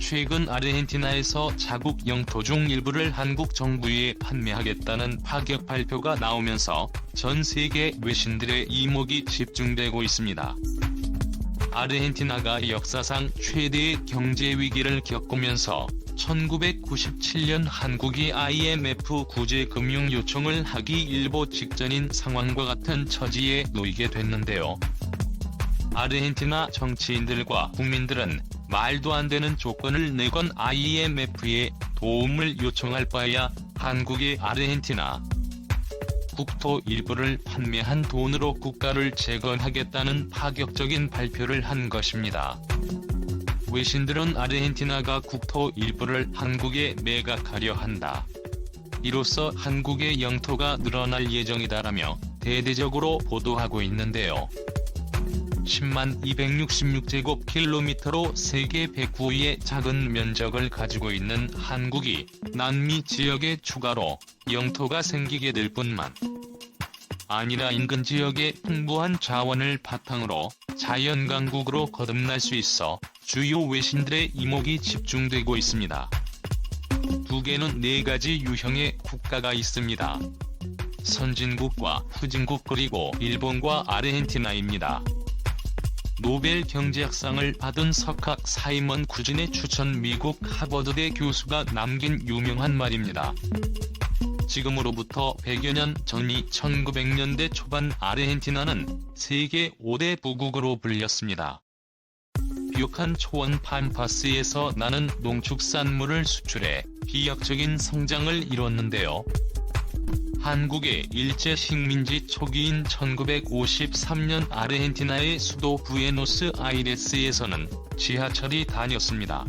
최근 아르헨티나에서 자국 영토 중 일부를 한국 정부에 판매하겠다는 파격 발표가 나오면서 전 세계 외신들의 이목이 집중되고 있습니다. 아르헨티나가 역사상 최대의 경제 위기를 겪으면서 1997년 한국이 IMF 구제 금융 요청을 하기 일보 직전인 상황과 같은 처지에 놓이게 됐는데요. 아르헨티나 정치인들과 국민들은 말도 안 되는 조건을 내건 IMF에 도움을 요청할 바에야 한국이 아르헨티나 국토 일부를 판매한 돈으로 국가를 재건하겠다는 파격적인 발표를 한 것입니다. 외신들은 아르헨티나가 국토 일부를 한국에 매각하려 한다. 이로써 한국의 영토가 늘어날 예정이다라며 대대적으로 보도하고 있는데요. 10만 266제곱킬로미터로 세계 109위의 작은 면적을 가지고 있는 한국이 남미 지역에 추가로 영토가 생기게 될 뿐만 아니라 인근 지역의 풍부한 자원을 바탕으로 자연강국으로 거듭날 수 있어 주요 외신들의 이목이 집중되고 있습니다. 두 개는 4가지 유형의 국가가 있습니다. 선진국과 후진국 그리고 일본과 아르헨티나입니다. 노벨 경제학상을 받은 석학 사이먼 쿠진의 추천 미국 하버드대 교수가 남긴 유명한 말입니다. 지금으로부터 100여 년 전이 1900년대 초반 아르헨티나는 세계 5대 부국으로 불렸습니다. 비옥한 초원 팜파스에서 나는 농축산물을 수출해飛躍적인 성장을 이뤘는데요. 한국의 일제 식민지 초기인 1953년 아르헨티나의 수도 부에노스아이레스에서는 지하철이 다녔습니다.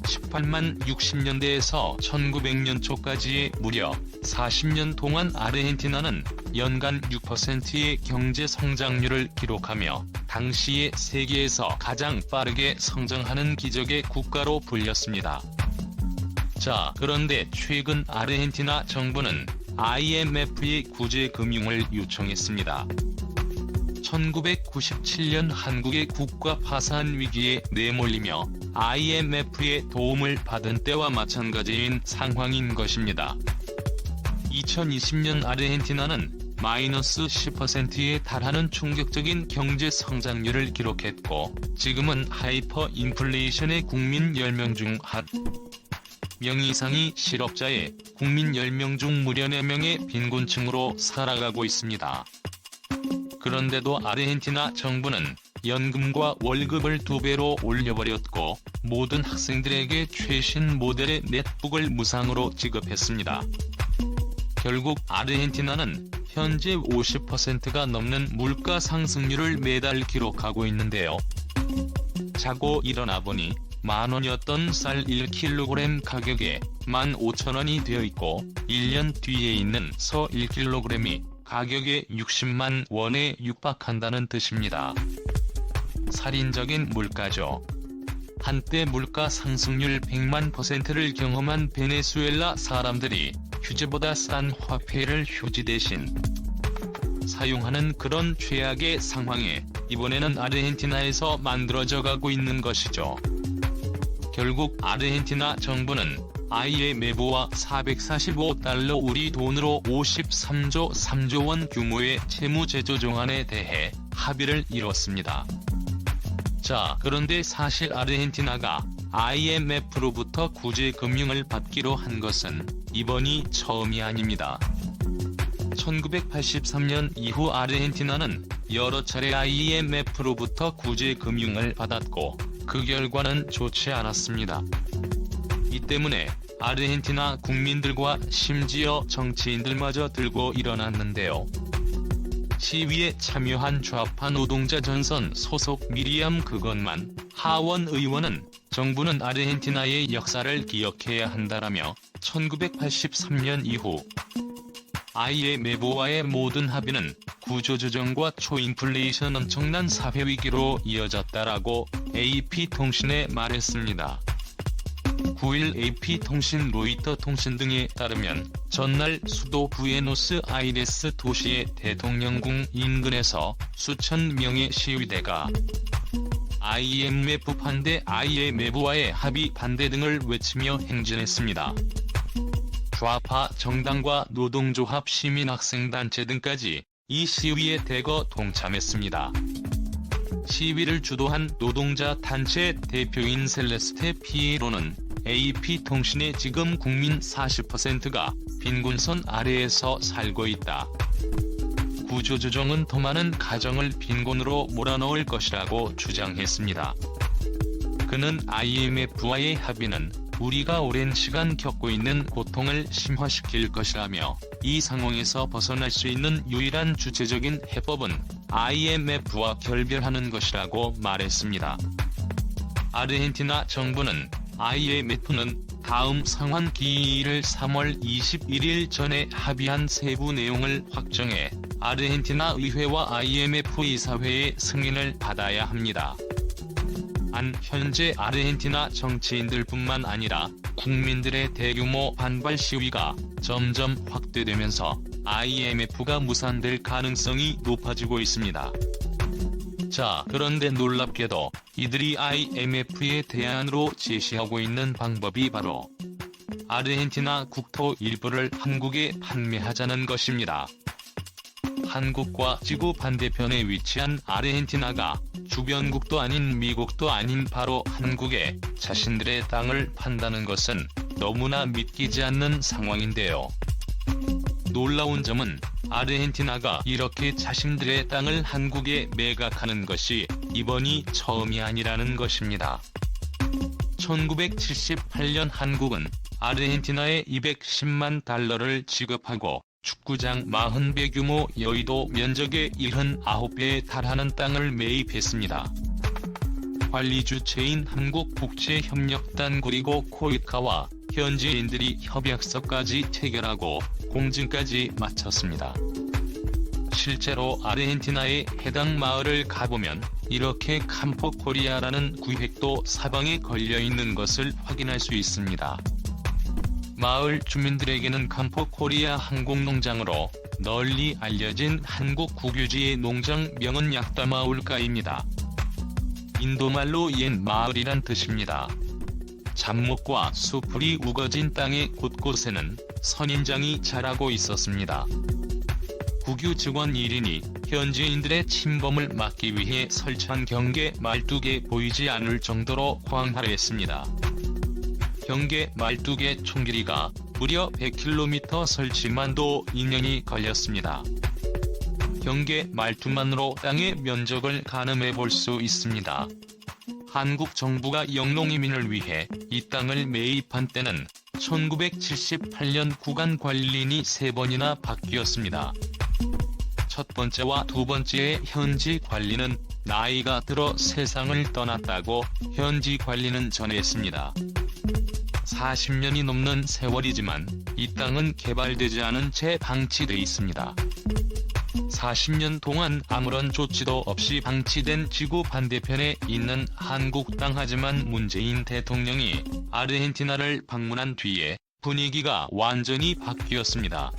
18만 60년대에서 1900년 초까지의 무려 40년 동안 아르헨티나는 연간 6%의 경제 성장률을 기록하며 당시의 세계에서 가장 빠르게 성장하는 기적의 국가로 불렸습니다. 자, 그런데 최근 아르헨티나 정부는 IMF의 구제 금융을 요청했습니다. 1997년 한국의 국가 파산 위기에 내몰리며 IMF의 도움을 받은 때와 마찬가지인 상황인 것입니다. 2020년 아르헨티나는 마이너스 10%에 달하는 충격적인 경제 성장률을 기록했고 지금은 하이퍼 인플레이션의 국민 10명 중 1명 이상이 실업자에 국민 10명 중 무려 4명의 빈곤층으로 살아가고 있습니다. 그런데도 아르헨티나 정부는 연금과 월급을 2배로 올려버렸고 모든 학생들에게 최신 모델의 넷북을 무상으로 지급했습니다. 결국 아르헨티나는 현재 50%가 넘는 물가 상승률을 매달 기록하고 있는데요. 자고 일어나 보니 만원이었던 쌀 1kg 가격에 15,000원이 되어 있고 1년 뒤에 있는 소 1kg이 가격에 60만 원에 육박한다는 뜻입니다. 살인적인 물가죠. 한때 물가 상승률 100만 %를 경험한 베네수엘라 사람들이 휴지보다 싼 화폐를 휴지 대신 사용하는 그런 최악의 상황에 이번에는 아르헨티나에서 만들어져 가고 있는 것이죠. 결국 아르헨티나 정부는 IMF와 445달러 우리 돈으로 53조 3조 원 규모의 채무제조 조항에 대해 합의를 이뤘습니다. 자, 그런데 사실 아르헨티나가 IMF로부터 구제 금융을 받기로 한 것은 이번이 처음이 아닙니다. 1983년 이후 아르헨티나는 여러 차례 IMF로부터 구제 금융을 받았고 그 결과는 좋지 않았습니다. 이 때문에 아르헨티나 국민들과 심지어 정치인들마저 들고 일어났는데요. 시위에 참여한 좌파 노동자 전선 소속 미리암 그것만 하원 의원은 정부는 아르헨티나의 역사를 기억해야 한다라며 1983년 이후 IMF와의 모든 합의는 구조조정과 초인플레이션 엄청난 사회위기로 이어졌다라고 AP통신에 말했습니다. 9일 AP통신 로이터 통신 등에 따르면 전날 수도 부에노스아이레스 도시의 대통령궁 인근에서 수천 명의 시위대가 IMF 반대, IMF와의 합의 반대 등을 외치며 행진했습니다. 좌파 정당과 노동조합, 시민학생단체 등까지 이 시위에 대거 동참했습니다. 시위를 주도한 노동자 단체 대표인 셀레스테 피에로는 AP통신에 지금 국민 40%가 빈곤선 아래에서 살고 있다. 구조조정은 더 많은 가정을 빈곤으로 몰아넣을 것이라고 주장했습니다. 그는 IMF와의 합의는 우리가 오랜 시간 겪고 있는 고통을 심화시킬 것이라며 이 상황에서 벗어날 수 있는 유일한 주체적인 해법은 IMF와 결별하는 것이라고 말했습니다. 아르헨티나 정부는 IMF는 다음 상환 기일을 3월 21일 전에 합의한 세부 내용을 확정해 아르헨티나 의회와 IMF 이사회의 승인을 받아야 합니다. 현재 아르헨티나 정치인들뿐만 아니라 국민들의 대규모 반발 시위가 점점 확대되면서 IMF가 무산될 가능성이 높아지고 있습니다. 자, 그런데 놀랍게도 이들이 IMF의 대안으로 제시하고 있는 방법이 바로 아르헨티나 국토 일부를 한국에 판매하자는 것입니다. 한국과 지구 반대편에 위치한 아르헨티나가 주변국도 아닌 미국도 아닌 바로 한국에 자신들의 땅을 판다는 것은 너무나 믿기지 않는 상황인데요. 놀라운 점은 아르헨티나가 이렇게 자신들의 땅을 한국에 매각하는 것이 이번이 처음이 아니라는 것입니다. 1978년 한국은 아르헨티나에 210만 달러를 지급하고 축구장 40배 규모 여의도 면적의 79배에 달하는 땅을 매입했습니다. 관리 주체인 한국국제협력단 그리고 코이카와 현지인들이 협약서까지 체결하고 공증까지 마쳤습니다. 실제로 아르헨티나의 해당 마을을 가보면 이렇게 캠포코리아라는 구획도 사방에 걸려있는 것을 확인할 수 있습니다. 마을 주민들에게는 캠포코리아 항공농장으로 널리 알려진 한국 국유지의 농장명은 약다마울가입니다. 인도말로 옛 마을이란 뜻입니다. 잡목과 수풀이 우거진 땅의 곳곳에는 선인장이 자라고 있었습니다. 국유 직원 1인이 현지인들의 침범을 막기 위해 설치한 경계 말뚝에 보이지 않을 정도로 광활했습니다. 경계 말뚝의 총길이가 무려 100km 설치만도 2년이 걸렸습니다. 경계 말뚝만으로 땅의 면적을 가늠해 볼 수 있습니다. 한국 정부가 영농이민을 위해 이 땅을 매입한 때는 1978년 구간관리인이 3번이나 바뀌었습니다. 첫 번째와 두 번째의 현지 관리는 나이가 들어 세상을 떠났다고 현지 관리는 전했습니다. 40년이 넘는 세월이지만 이 땅은 개발되지 않은 채 방치돼 있습니다. 40년 동안 아무런 조치도 없이 방치된 지구 반대편에 있는 한국 땅. 하지만 문재인 대통령이 아르헨티나를 방문한 뒤에 분위기가 완전히 바뀌었습니다.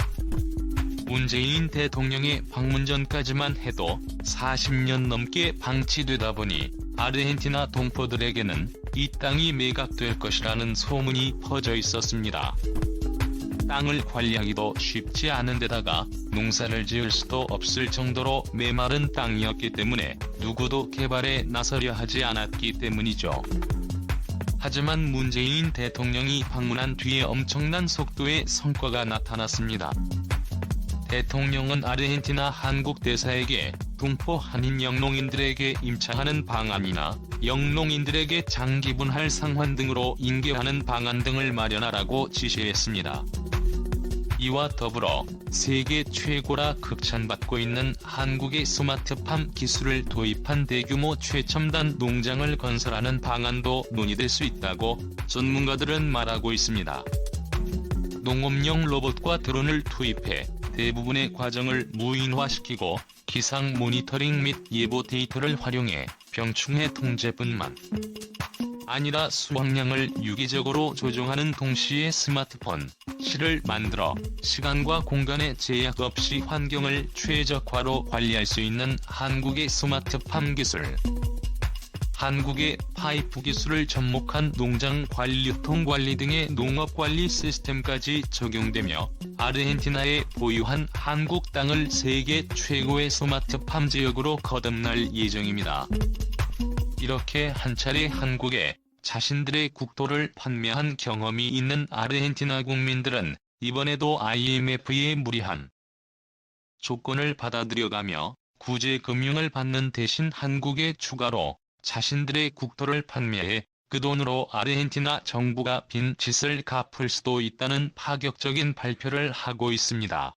문재인 대통령의 방문 전까지만 해도 40년 넘게 방치되다 보니 아르헨티나 동포들에게는 이 땅이 매각될 것이라는 소문이 퍼져 있었습니다. 땅을 관리하기도 쉽지 않은 데다가 농사를 지을 수도 없을 정도로 메마른 땅이었기 때문에 누구도 개발에 나서려 하지 않았기 때문이죠. 하지만 문재인 대통령이 방문한 뒤에 엄청난 속도의 성과가 나타났습니다. 대통령은 아르헨티나 한국 대사에게 동포 한인 영농인들에게 임차하는 방안이나 영농인들에게 장기분할 상환 등으로 인계하는 방안 등을 마련하라고 지시했습니다. 이와 더불어 세계 최고라 극찬받고 있는 한국의 스마트팜 기술을 도입한 대규모 최첨단 농장을 건설하는 방안도 논의될 수 있다고 전문가들은 말하고 있습니다. 농업용 로봇과 드론을 투입해 대부분의 과정을 무인화시키고 기상 모니터링 및 예보 데이터를 활용해 병충해 통제뿐만 아니라 수확량을 유기적으로 조정하는 동시에 스마트폰, 실을 만들어 시간과 공간의 제약 없이 환경을 최적화로 관리할 수 있는 한국의 스마트팜 기술. 한국의 파이프 기술을 접목한 농장 관리, 유통 관리 등의 농업 관리 시스템까지 적용되며 아르헨티나에 보유한 한국 땅을 세계 최고의 스마트팜 지역으로 거듭날 예정입니다. 이렇게 한 차례 한국에 자신들의 국토를 판매한 경험이 있는 아르헨티나 국민들은 이번에도 IMF의 무리한 조건을 받아들여가며 구제 금융을 받는 대신 한국에 추가로 자신들의 국토를 판매해 그 돈으로 아르헨티나 정부가 빈 빚을 갚을 수도 있다는 파격적인 발표를 하고 있습니다.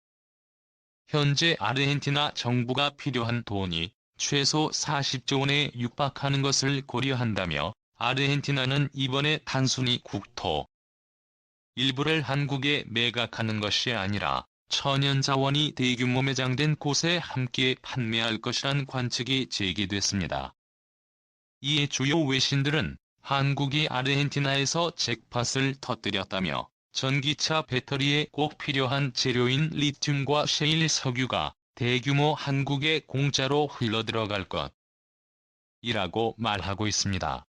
현재 아르헨티나 정부가 필요한 돈이 최소 40조 원에 육박하는 것을 고려한다며 아르헨티나는 이번에 단순히 국토 일부를 한국에 매각하는 것이 아니라 천연자원이 대규모 매장된 곳에 함께 판매할 것이란 관측이 제기됐습니다. 이에 주요 외신들은 한국이 아르헨티나에서 잭팟을 터뜨렸다며 전기차 배터리에 꼭 필요한 재료인 리튬과 셰일 석유가 대규모 한국에 공짜로 흘러들어갈 것이라고 말하고 있습니다.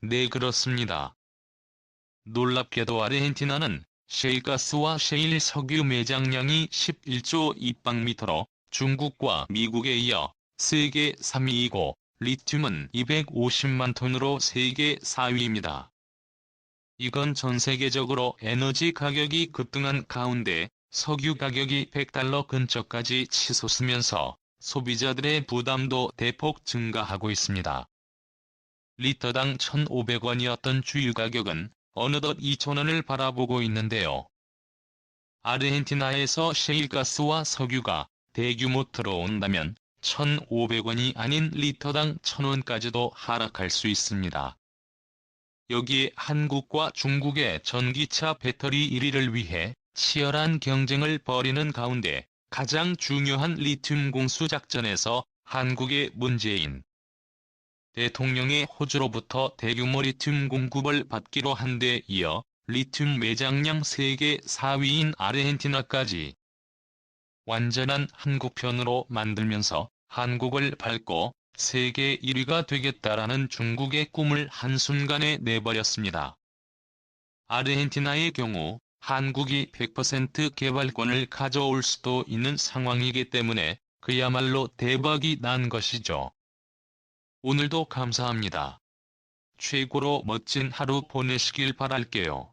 네, 그렇습니다. 놀랍게도 아르헨티나는 셰일가스와 셰일 석유 매장량이 11조 입방미터로 중국과 미국에 이어 세계 3위이고 리튬은 250만 톤으로 세계 4위입니다. 이건 전 세계적으로 에너지 가격이 급등한 가운데 석유 가격이 $100 근처까지 치솟으면서 소비자들의 부담도 대폭 증가하고 있습니다. 리터당 1,500원이었던 주유 가격은 어느덧 2,000원을 바라보고 있는데요. 아르헨티나에서 셰일가스와 석유가 대규모 들어온다면 1,500원이 아닌 리터당 1,000원까지도 하락할 수 있습니다. 여기에 한국과 중국의 전기차 배터리 1위를 위해 치열한 경쟁을 벌이는 가운데 가장 중요한 리튬 공수 작전에서 한국의 문재인 대통령의 호주로부터 대규모 리튬 공급을 받기로 한 데 이어 리튬 매장량 세계 4위인 아르헨티나까지 완전한 한국편으로 만들면서 한국을 밟고 세계 1위가 되겠다라는 중국의 꿈을 한순간에 내버렸습니다. 아르헨티나의 경우 한국이 100% 개발권을 가져올 수도 있는 상황이기 때문에 그야말로 대박이 난 것이죠. 오늘도 감사합니다. 최고로 멋진 하루 보내시길 바랄게요.